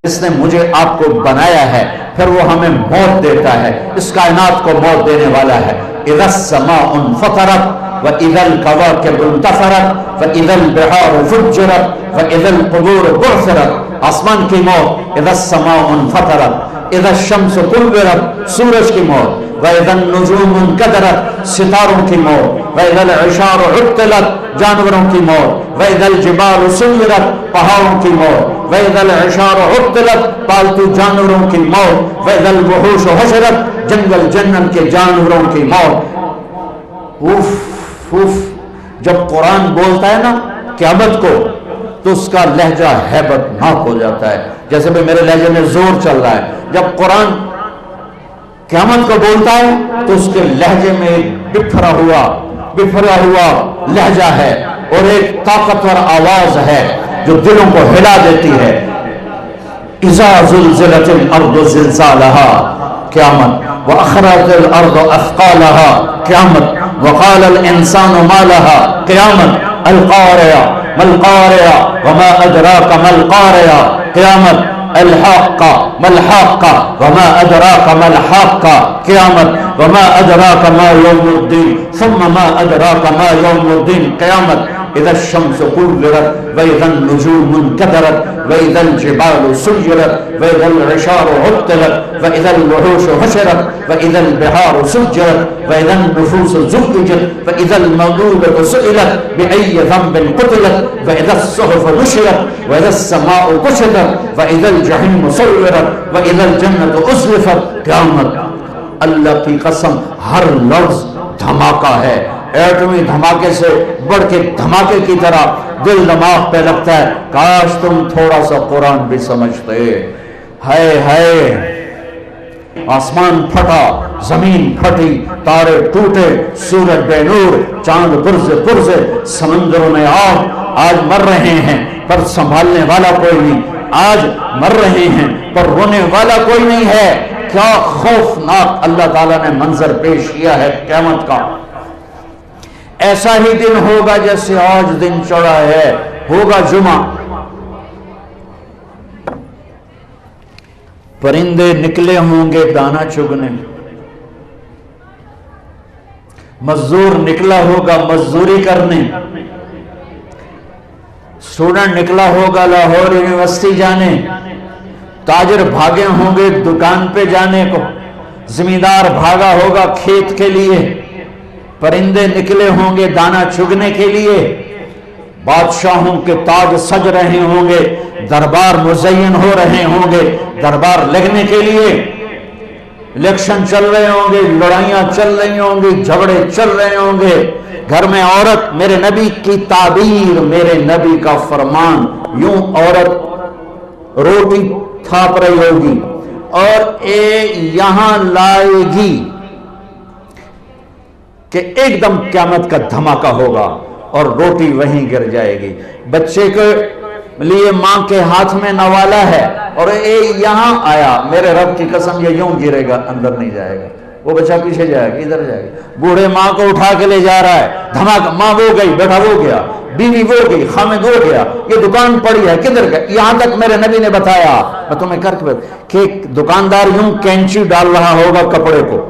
اس نے مجھے آپ کو بنایا ہے، پھر وہ ہمیں موت دیتا ہے، اس کائنات کو موت دینے والا ہے۔ اذا السماء انفطرت واذا الكواكب انتثرت واذا البحار فجرت واذا القبور بعثرت، آسمان کی موت، اذا السماء انفطرت، اذا الشمس كورت، سورج کی موت، واذا النجوم انكدرت، ستاروں کی موت، واذا العشار عطلت، جانوروں کی موت، واذا الجبال سيرت، پہاڑوں کی موت، واذا العشار عطلت، پالتو جانوروں کی موت، واذا الوحوش حشرت، جنگل جنگل کے جانوروں کی موت۔ اوف اوف، جب قرآن بولتا ہے نا قیامت کو تو اس کا لہجہ ہیبت ناک ہو جاتا ہے، جیسے بھی میرے لہجے میں زور چل رہا ہے۔ جب قرآن قیامت کو بولتا ہے تو اس کے لہجے میں ایک بکھرا ہوا لہجہ ہے اور ایک طاقتور آواز ہے جو دلوں کو ہلا دیتی ہے۔ اذا زلزلت الارض زلزالها، قیامت، واخرجت الارض اثقالها، قیامت، وقال الانسان ما لها، قیامت، القارعة ما القارعة وما ادراك ما القارعة، قیامت، الحاقة ما الحاقة وما ادراك ما الحاقة، قیامت، وما ادراك ما يوم الدين ثم ما ادراك ما يوم الدين، قیامت، اذا الشمس كورت واذا النجوم انكدرت واذا الجبال سيرت واذا العشار عطلت واذا الوحوش حشرت واذا البحار سجرت واذا النفوس زوجت واذا الموءودة سئلت بأي ذنب قتلت واذا الصحف نشرت واذا السماء كشطت واذا الجحيم سعرت واذا الجنة أزلفت، قیامت۔ اللہ کی قسم ہر لفظ دھماکہ ہے، ایٹمی دھماکے سے بڑھ کے دھماکے کی طرح دل دماغ پہ لگتا ہے۔ کاش تم تھوڑا سا قرآن بھی سمجھتے۔ ہائے ہائے، آسمان پھٹا، زمین پھٹی، تارے ٹوٹے، سورج بے نور، چاند پرزے، سمندروں میں آگ۔ آج مر رہے ہیں پر سنبھالنے والا کوئی نہیں، آج مر رہے ہیں پر رونے والا کوئی نہیں ہے۔ کیا خوفناک اللہ تعالیٰ نے منظر پیش کیا ہے قیامت کا۔ ایسا ہی دن ہوگا جیسے آج دن چڑھا ہے، ہوگا جمعہ، پرندے نکلے ہوں گے دانا چگنے، مزدور نکلا ہوگا مزدوری کرنے، اسٹوڈنٹ نکلا ہوگا لاہور یونیورسٹی جانے، تاجر بھاگے ہوں گے دکان پہ جانے کو، زمیندار بھاگا ہوگا کھیت کے لیے، پرندے نکلے ہوں گے دانا چگنے کے لیے، بادشاہوں کے تاج سج رہے ہوں گے، دربار مزین ہو رہے ہوں گے دربار لگنے کے لیے، الیکشن چل رہے ہوں گے، لڑائیاں چل رہی ہوں گی، جھگڑے چل رہے ہوں گے، گھر میں عورت، میرے نبی کی تعبیر، میرے نبی کا فرمان، یوں عورت روٹی تھاپ رہی ہوگی اور یہاں لائے گی کہ ایک دم قیامت کا دھماکہ ہوگا اور روٹی وہیں گر جائے گی۔ بچے کے لیے ماں کے ہاتھ میں نوالا ہے اور یہاں آیا، میرے رب کی قسم یہ یوں گرے گا، اندر نہیں جائے گا، وہ بچہ پیچھے جائے گا، ادھر جائے گا۔ بوڑھے ماں کو اٹھا کے لے جا رہا ہے، دھماکہ، ماں وہ گئی، بیٹا وہ گیا، بیوی وہ گئی، خامد وہ گیا، یہ دکان پڑی ہے کدھر گئے، یہاں تک میرے نبی نے بتایا، میں تمہیں کر کے کہ دکاندار یوں کینچی ڈال رہا ہوگا کپڑے کو،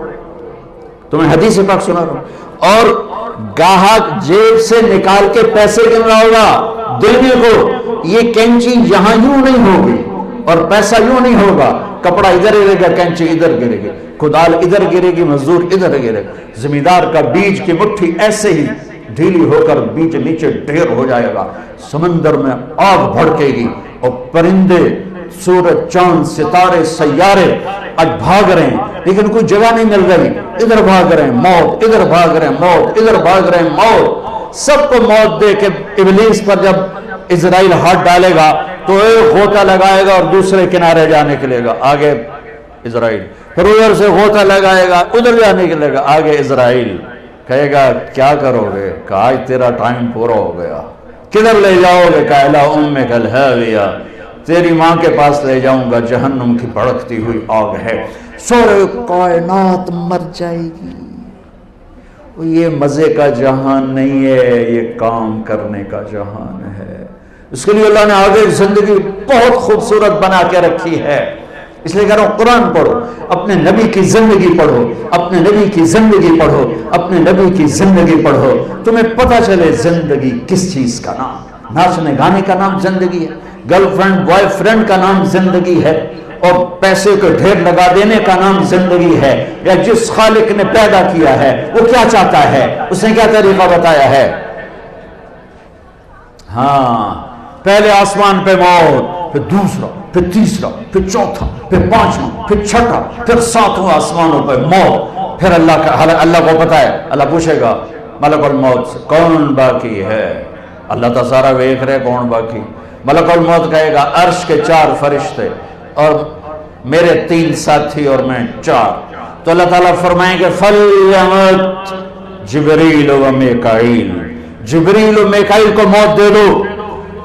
تمہیں حدیث پاک سنا رہا ہوں، اور گاہک جیب سے نکال کے پیسے گن رہا ہوگا دینے کو، یہ کینچی یہاں یوں نہیں ہوگی اور پیسہ یوں نہیں ہوگا، کپڑا ادھر گرے گا، کینچی ادھر گرے گی، کدال ادھر گرے گی، مزدور ادھر گرے گا، زمیندار کا بیج کی مٹھی ایسے ہی ڈھیلی ہو کر بیج نیچے ڈھیر ہو جائے گا، سمندر میں آگ بھڑکے گی اور پرندے، سورج، چاند، ستارے، سیارے آج بھاگ رہے ہیں لیکن کوئی جگہ نہیں مل رہی، ادھر بھاگ رہے ہیں موت، ادھر بھاگ رہے ہیں موت، ادھر بھاگ رہے ہیں موت، سب کو موت دے کے ابلیس پر جب اسرائیل ہاتھ ڈالے گا تو ایک غوطہ لگائے گا اور دوسرے کنارے جانے کے لیے گا، آگے اسرائیل، پھر ادھر سے غوطہ لگائے گا ادھر جانے کے لیے گا، آگے اسرائیل، کہے گا کیا کرو گے، کہا آج تیرا ٹائم پورا ہو گیا، کدھر لے جاؤ گے، کہا الا امک الہاویہ، تیری ماں کے پاس لے جاؤں گا، جہنم کی بھڑکتی ہوئی آگ ہے، سورے کائنات مر جائے گی۔ یہ مزے کا جہان نہیں ہے، یہ کام کرنے کا جہان ہے۔ اس کے لیے اللہ نے آگے زندگی بہت خوبصورت بنا کے رکھی ہے. اس لیے کہہ رہا ہوں قرآن پڑھو، اپنے نبی کی زندگی پڑھو، اپنے نبی کی زندگی پڑھو، اپنے نبی کی زندگی پڑھو، تمہیں پتہ چلے زندگی کس چیز کا نام. ناچنے گانے کا نام زندگی ہے، گرل فرینڈ بوائے فرینڈ کا نام زندگی ہے، اور پیسے کو ڈھیر لگا دینے کا نام زندگی ہے. یا جس خالق نے پیدا کیا ہے وہ کیا چاہتا ہے، اس نے کیا طریقہ بتایا ہے. ہاں، پہلے آسمان پہ موت، پھر دوسرا، پھر تیسرا، پھر چوتھا، پھر پانچواں، پھر چھٹا، پھر ساتواں آسمانوں پہ موت. پھر اللہ کو پتا ہے، اللہ پوچھے گا ملک الموت سے کون باقی ہے. اللہ تو سارا دیکھ رہے کون باقی. ملک الموت کہے گا عرش کے 4 فرشتے اور میرے 3 ساتھی اور میں 4. تو اللہ تعالیٰ فرمائیں گے فَلْيَمُتْ جبریل و میکائیل، جبریل و میکائیل کو موت دے دو.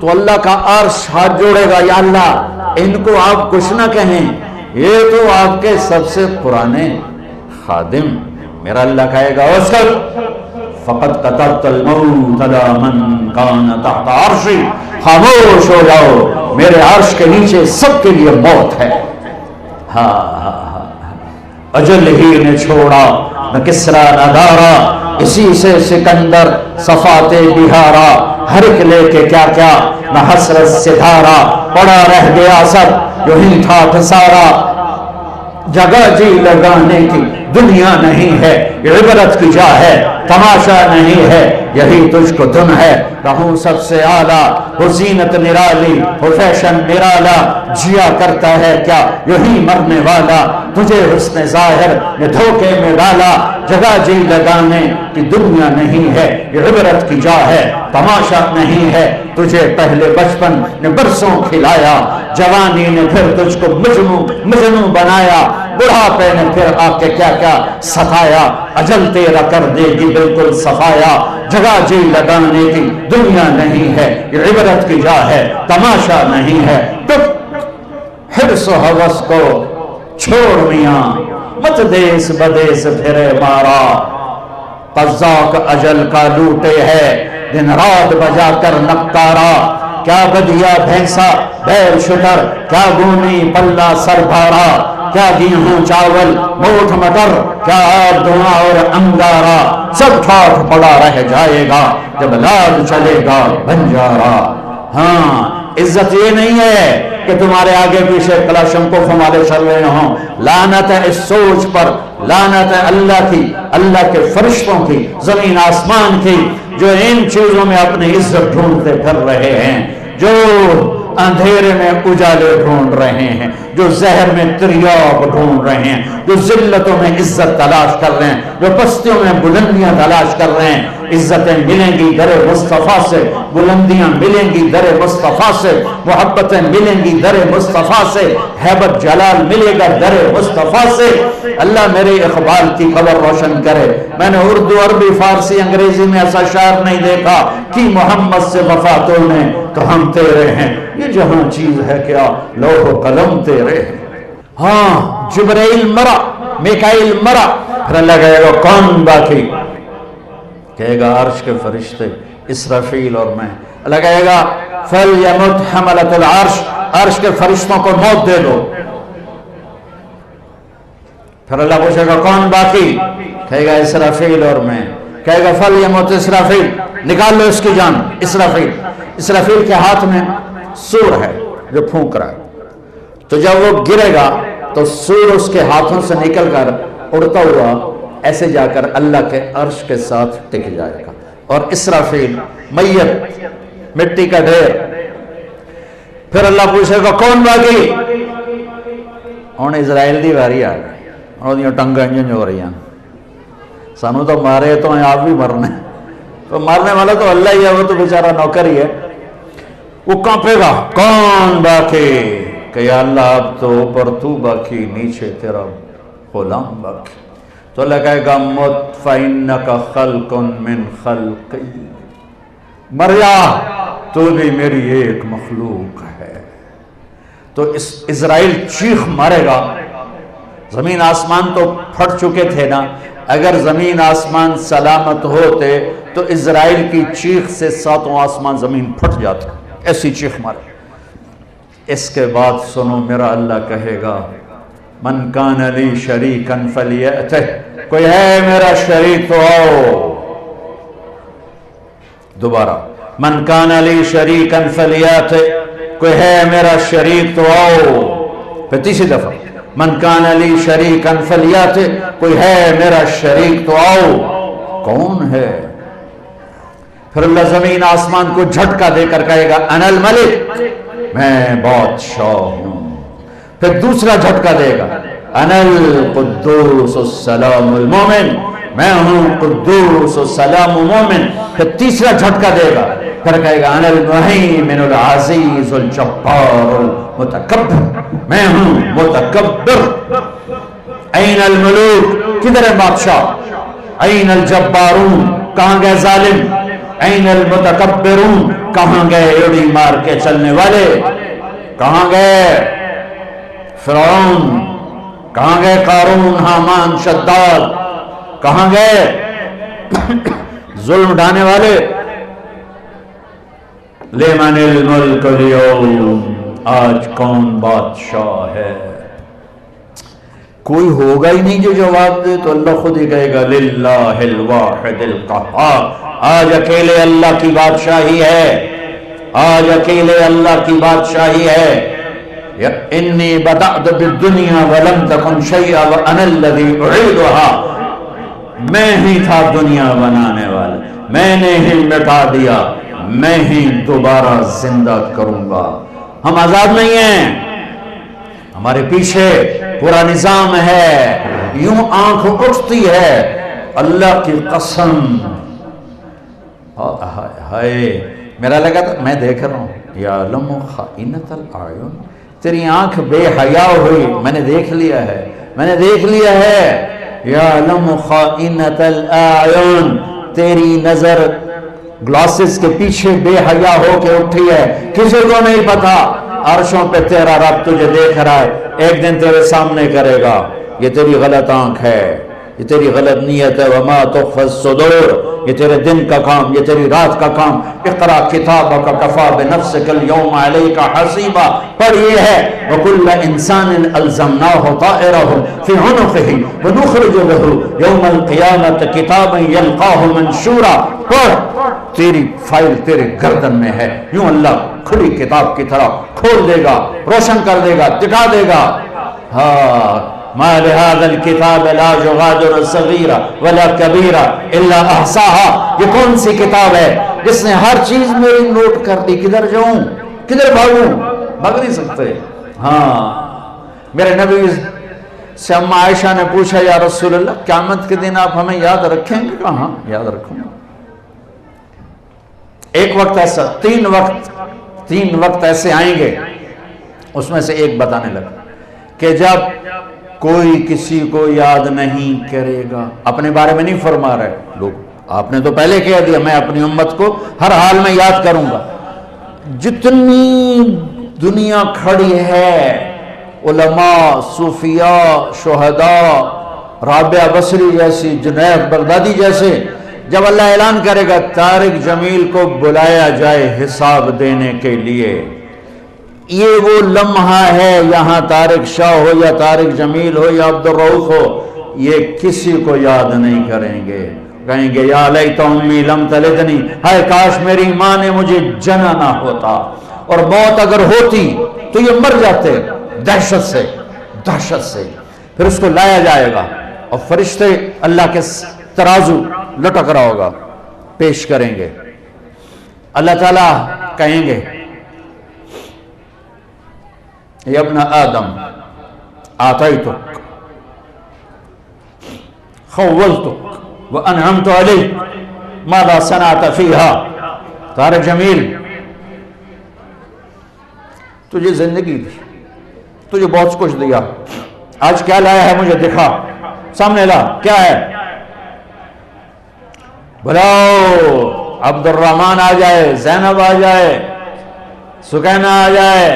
تو اللہ کا عرش ہاتھ جوڑے گا، یا اللہ ان کو آپ کچھ نہ کہیں، یہ تو آپ کے سب سے پرانے خادم. میرا اللہ کہے گا اسکت فقط قتلت الموت علی من کان تحت عرشی، خاموش ہو جاؤ، میرے عرش کے نیچے سب کے لیے موت ہے. اجل ہی نے چھوڑا نہ کسرا نہ دارا، اسی سے سکندر صفات بہارا، ہر ایک لے کے کیا کیا نہ حسرت سے دھارا، پڑا رہ گیا سب جو ہی تھا سارا. جگہ جی لگانے کی دنیا نہیں ہے، عبرت کی جا ہے تماشا نہیں ہے، یہی تجھ کو دن ہے. رہوں سب سے اعلیٰ وہ زینت نرالی، وہ فیشن نرالا، جیا کرتا ہے کیا یہی مرنے والا، تجھے حسن ظاہر نے دھوکے میں ڈالا. جگہ جی لگانے کی دنیا نہیں ہے، عبرت کی جا ہے تماشا نہیں ہے. تجھے پہلے بچپن نے برسوں کھلایا، جوانی نے پھر تجھ کو مجنوں بنایا، بڑھاپے نے پھر آ کے کیا کیا ستایا، اجل تیرا کر دے گی بالکل صفایا. جگہ جی لگانے کی دنیا نہیں ہے، یہ عبرت کی جا ہے تماشا نہیں ہے. حرص و حوث کو چھوڑ میاں، مت دیس بدیس پھرے مارا. قزاق اجل کا لوٹے ہے دن رات بجا کر نقطارا. کیا بدیا بھینسا بیل شتر، کیا گونی پلہ سر بھارا، کیا گیہوں چاول موٹھ مٹر، کیا آب دھواں اور انگارا. سب ٹھاٹھ پڑا رہ جائے گا جب لال چلے گا بنجارا. ہاں، عزت یہ نہیں ہے کہ تمہارے آگے پیچھے کلاشنکوف ہمارے چل رہے ہوں. لعنت ہے اس سوچ پر، لعنت ہے اللہ کی، اللہ کے فرشتوں کی، زمین آسمان کی، جو ان چیزوں میں اپنی عزت ڈھونڈتے پھر رہے ہیں، جو اندھیرے میں اجالے ڈھونڈ رہے ہیں، جو زہر میں تریاق ڈھونڈ رہے ہیں، جو ذلتوں میں عزت تلاش کر رہے ہیں، جو پستیوں میں بلندیاں تلاش کر رہے ہیں. عزتیں ملیں گی در مصطفیٰ سے، بلندیاں ملیں گی در مصطفیٰ سے، محبتیں ملیں گی در مصطفیٰ سے، ہیبت جلال ملے گا در مصطفیٰ سے. اللہ میرے اقبال کی قبر روشن کرے. میں نے اردو، عربی، فارسی، انگریزی میں ایسا شعر نہیں دیکھا کہ محمد سے وفا تو نے تو ہم تیرے ہیں. یہ جہاں چیز ہے کیا لوح و قلم تیرے ہیں. ہاں، جبرائیل مرا، میکائیل مرا، پھر اللہ کہے گا کون باقی؟ کہے گا عرش کے فرشتے اسرافیل اور میں. اللہ کہے گا فَلْيَمُتْ حَمَلَةُ الْعَرْشِ، عرش کے فرشتوں کو موت دے دو. پھر اللہ پوچھے گا کون باقی؟ کہے گا اسرافیل اور میں. کہے گا فَلْيَمُتْ اسرافیل، نکال لو اس کی جان. اسرافیل، اسرافیل کے ہاتھ میں سور ہے جو پھونک رہا ہے. تو جب وہ گرے گا تو سور اس کے ہاتھوں سے نکل کر اڑتا ہوا ایسے جا کر اللہ کے عرش کے ساتھ ٹک جائے گا. اور اسرافیل میت، مٹی کا ڈھیر. پھر اللہ پوچھے گا کون باقی؟ ہن اسرائیل دی واری آ گئی، انہاں ٹنگاں انج ہو رہی ہیں. سانو تو مارے تو ہیں، آپ بھی مرنے. تو مارنے والا تو اللہ ہی ہے، وہ تو بیچارہ نوکر ہی ہے. وہ کانپے گا کون باقی؟ کہ یا اللہ اب تو اوپر تو باقی، نیچے تیرا غلام باقی. تو اللہ کہے گا مت فَإِنَّكَ خَلْقٌ مِّن خَلْقِي، مر جا، تو بھی میری ایک مخلوق ہے. تو اسرائیل چیخ مارے گا. زمین آسمان تو پھٹ چکے تھے نا، اگر زمین آسمان سلامت ہوتے تو اسرائیل کی چیخ سے 7 آسمان زمین پھٹ جاتا. ایسی چیخ مارے. اس کے بعد سنو میرا اللہ کہے گا من کان لی شریکا فلیأتہ، کوئی ہے میرا شریک تو آؤ. دوبارہ من کان لی شریکا فلیأتہ، کوئی ہے میرا شریک تو آؤ. پھر تیسری دفعہ من کان لی شریکا فلیأتہ، کوئی ہے میرا شریک تو آؤ. کون ہے؟ پھر اللہ زمین آسمان کو جھٹکا دے کر کہے گا انا الملک، میں بادشاہ ہوں. پھر دوسرا جھٹکا دے گا انا القدوس السلام المومن، میں ہوں قدوس السلام مومن. پھر تیسرا جھٹکا دے گا، پھر کہے گا انا المہیمن العزیز الجبار المتکبر، میں ہوں متکبر. این الملوک، کدھر ہے بادشاہ؟ این الجبارون، کہاں گئے ظالم؟ این المتکبرون، کہاں گئے اڑی مار کے چلنے والے؟ کہاں گئے فرعون؟ کہاں گئے قارون، حامان، شداد؟ کہاں گئے ظلم ڈھانے والے؟ لمن الملک اليوم، آج کون بادشاہ ہے؟ کوئی ہوگا ہی نہیں جو جواب دے. تو اللہ خود ہی کہے گا للہ الواحد القہار، آج اکیلے اللہ کی بادشاہی ہے، آج اکیلے اللہ کی بادشاہی ہے. انی بدأت بالدنیا ولم تکن شیئا وانا الذی اعیدها، میں ہی تھا دنیا بنانے والا، میں نے ہی مٹا دیا، میں ہی دوبارہ زندہ کروں گا. ہم آزاد نہیں ہیں، ہمارے پیچھے پورا نظام ہے. یوں آنکھ اٹھتی ہے اللہ کی قسم. ہائے میرا لگا تھا میں دیکھ رہا ہوں یعلم خائنۃ الاعین، تیری آنکھ بے حیا ہوئی، میں نے دیکھ لیا ہے، میں نے دیکھ لیا ہے. یعلم خائنۃ الاعین، تیری نظر گلاسز کے پیچھے بے حیا ہو کے اٹھی ہے، کسی کو نہیں پتا. عرشوں پہ تیرا رب تجھے دیکھ رہا ہے، ایک دن تیرے سامنے کرے گا یہ تیری غلط آنکھ ہے، یہ تیری غلط نیت ہے. وما تخفی الصدور، یہ تیرے دن کا کام، یہ تیری رات کا کام. اقرا کتابک کفی بنفسک اليوم علیک حسیبا، پر یہ ہے وکل انسان الزمناہ طائرہ فی عنقہ ونخرج له یوم القیامۃ کتابا یلقاہ منشورا. پڑھ، تیری فائل تیرے گردن میں ہے. یوں اللہ کھلی کتاب کی طرح کھول دے گا، روشن کر دے گا، دکھا دے گا. ما لهذا الكتاب لا يغادر صغيرة ولا كبيرة الا احصاها، یہ کون سی کتاب ہے جس نے ہر چیز میری نوٹ کر دی؟ کدھر جاؤں، کدھر بھاگوں؟ بھاگ نہیں سکتے. ہاں میرے نبی سے اما عائشہ نے پوچھا یا رسول اللہ قیامت کے دن آپ ہمیں یاد رکھیں گے؟ کہاں یاد رکھوں گا. ایک وقت ایسا، تین وقت ایسے آئیں گے، اس میں سے ایک بتانے لگا کہ جب کوئی کسی کو یاد نہیں کرے گا. اپنے بارے میں نہیں فرما رہے لوگ، آپ نے تو پہلے کہہ دیا میں اپنی امت کو ہر حال میں یاد کروں گا. جتنی دنیا کھڑی ہے، علماء، صوفیاء، شہداء، رابعہ بصری جیسی، جنید بغدادی جیسے، جب اللہ اعلان کرے گا طارق جمیل کو بلایا جائے حساب دینے کے لیے، یہ وہ لمحہ ہے. یہاں طارق شاہ ہو یا طارق جمیل ہو یا عبدالرؤوف ہو، یہ کسی کو یاد نہیں کریں گے. کہیں گے یا لیت امی لم تلدنی، ہائے کاش میری ماں نے مجھے جنا نہ ہوتا. اور موت اگر ہوتی تو یہ مر جاتے دہشت سے. پھر اس کو لایا جائے گا اور فرشتے اللہ کے ترازو لٹک رہا ہوگا، پیش کریں گے. اللہ تعالیٰ کہیں گے یا ابن آدم آتیتک خولتک وانعمت علیک ماذا صنعت فیہا. طارق جمیل تجھے زندگی دی، تجھے بہت کچھ دیا، آج کیا لایا ہے مجھے دکھا، سامنے لا کیا ہے. بلاؤ عبد الرحمن آ جائے، زینب آ جائے، سکینہ آ جائے،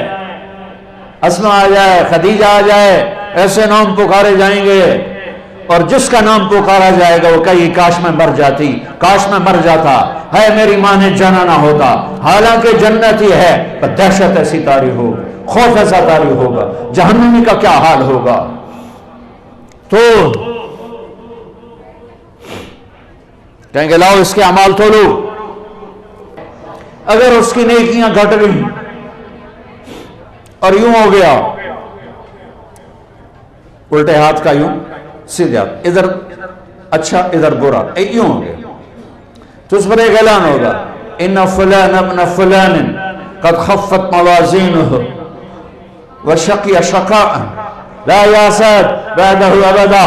اسما آ جائے، خدیجہ آ جائے. ایسے نام پکارے جائیں گے، اور جس کا نام پکارا جائے گا وہ کہیں کاش میں مر جاتی، کاش میں مر جاتا. ہے میری ماں نے جانا نہ ہوتا، حالانکہ جنت ہی ہے، پر دہشت ایسی طاری ہو، خوف ایسا طاری ہوگا، جہنمی کا کیا حال ہوگا۔ تو کہیں گے لاؤ اس کے اعمال تولو، اگر اس کی نیکیاں گھٹ گئی اور یوں ہو گیا الٹے ہاتھ کا یوں سیدھے ہاتھ، ادھر اچھا ادھر برا، یوں ہو گیا، تو اس پر ایک اعلان ہوگا ان فلان ابن فلان قد خفت موازینہ وشقی شقاء لا یاسد بعدہ ابدا،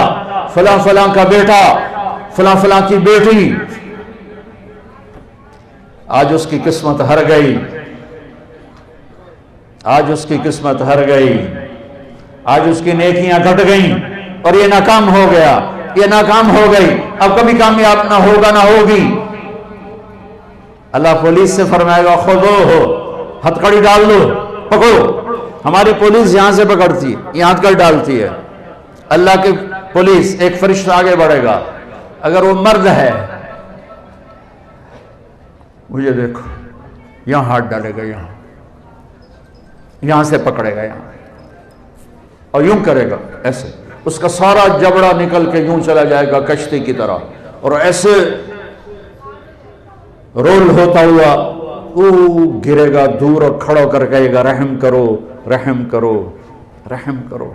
فلاں فلاں کا بیٹا، فلاں فلاں کی بیٹی آج اس کی قسمت ہر گئی، آج اس کی قسمت ہر گئی، آج اس کی نیکیاں گھٹ گئیں اور یہ ناکام ہو گیا، یہ ناکام ہو گئی، اب کبھی کامیاب نہ ہوگا نہ ہوگی۔ اللہ پولیس سے فرمائے گا خودو ہو، ہتھ کڑی ڈال دو، پکڑو۔ ہماری پولیس یہاں سے پکڑتی ہے، یہاں ہتھ کڑی ڈالتی ہے، اللہ کی پولیس ایک فرشتہ آگے بڑھے گا، اگر وہ مرد ہے مجھے دیکھو، یہاں ہاتھ ڈالے گا، یہاں سے پکڑے گا، یہاں اور یوں کرے گا ایسے، اس کا سارا جبڑا نکل کے یوں چلا جائے گا کشتی کی طرح، اور ایسے رول ہوتا ہوا گرے گا دور اور کھڑا کر کہے گا رحم کرو رحم کرو رحم کرو۔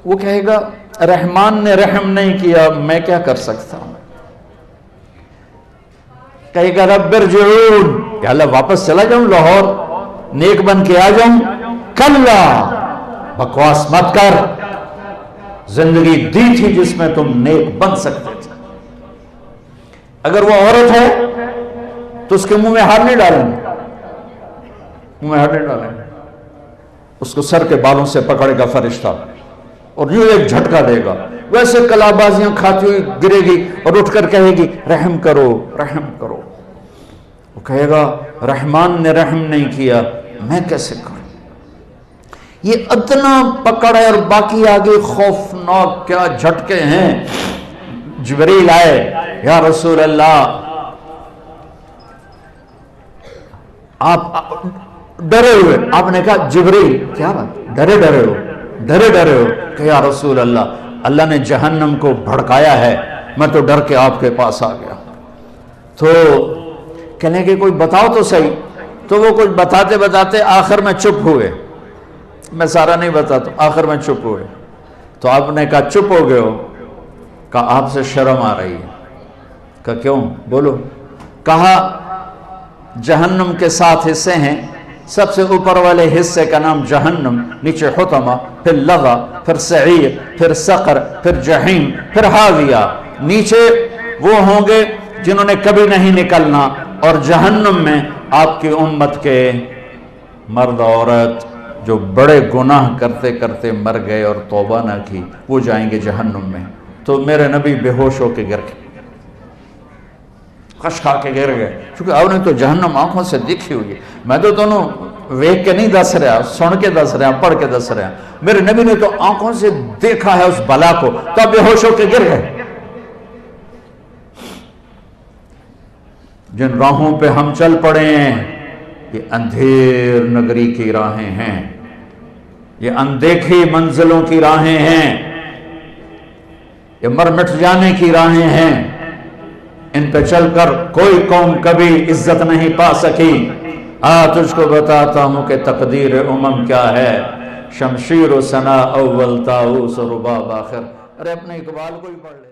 وہ کہے گا رحمان نے رحم نہیں کیا، میں کیا کر سکتا ہوں؟ کہے گا رب ارجعون، یا اللہ واپس چلا جاؤں لاہور، نیک بن کے آ جاؤں؟ کلا، بکواس مت کر، زندگی دی تھی جس میں تم نیک بن سکتے تھے۔ اگر وہ عورت ہے تو اس کے منہ میں ہاتھ نہیں ڈالیں گے، منہ میں ہاتھ نہیں ڈالیں گے، اس کو سر کے بالوں سے پکڑے گا فرشتہ اور یوں ایک جھٹکا دے گا، ویسے کلابازیاں کھاتی ہوئی گرے گی اور اٹھ کر کہے گی رحم کرو رحم کرو۔ وہ کہے گا رحمان نے رحم نہیں کیا، میں کیسے کروں؟ یہ ادنا پکڑ ہے، اور باقی آگے خوفناک کیا جھٹکے ہیں۔ جبریل آئے، یا رسول اللہ آپ ڈرے ہوئے، آپ نے کہا جبریل کیا بات، ڈرے ہو کہ یا رسول اللہ اللہ نے جہنم کو بھڑکایا ہے، میں تو ڈر کے آپ کے پاس آ گیا۔ تو کہنے کہ کوئی بتاؤ تو صحیح، تو وہ کچھ بتاتے بتاتے آخر میں چپ ہوئے، میں سارا نہیں بتاتا، آخر میں چپ ہوئے۔ تو آپ نے کہا چپ ہو گئے ہو؟ کہا آپ سے شرم آ رہی ہے۔ کہا کیوں؟ بولو۔ کہا جہنم کے 7 حصے ہیں، سب سے اوپر والے حصے کا نام جہنم، نیچے حطمہ، پھر لظہ، پھر سعیر، پھر سقر، پھر جہیم، پھر حاویہ۔ نیچے وہ ہوں گے جنہوں نے کبھی نہیں نکلنا، اور جہنم میں آپ کی امت کے مرد عورت جو بڑے گناہ کرتے کرتے مر گئے اور توبہ نہ کی، وہ جائیں گے جہنم میں۔ تو میرے نبی بے ہوش ہو کے گر گئے، خش کھا کے گر گئے، چونکہ آپ نے تو جہنم آنکھوں سے دیکھی ہوئی ہے، میں تو دونوں ویک کے نہیں دس رہا، سن کے دس رہا، پڑھ کے دس رہا، میرے نبی نے تو آنکھوں سے دیکھا ہے اس بلا کو، تو بے ہوش ہو کے گر گئے۔ جن راہوں پہ ہم چل پڑے ہیں یہ اندھیر نگری کی راہیں ہیں، یہ اندیکھی منزلوں کی راہیں ہیں، یہ مر مٹ جانے کی راہیں ہیں، ان پہ چل کر کوئی قوم کبھی عزت نہیں پا سکی۔ تجھ کو بتاتا ہوں کہ تقدیر امم کیا ہے، شمشیر و ثنا اول طاؤس و رباب آخر۔ ارے اپنے اقبال کو ہی پڑھ لے۔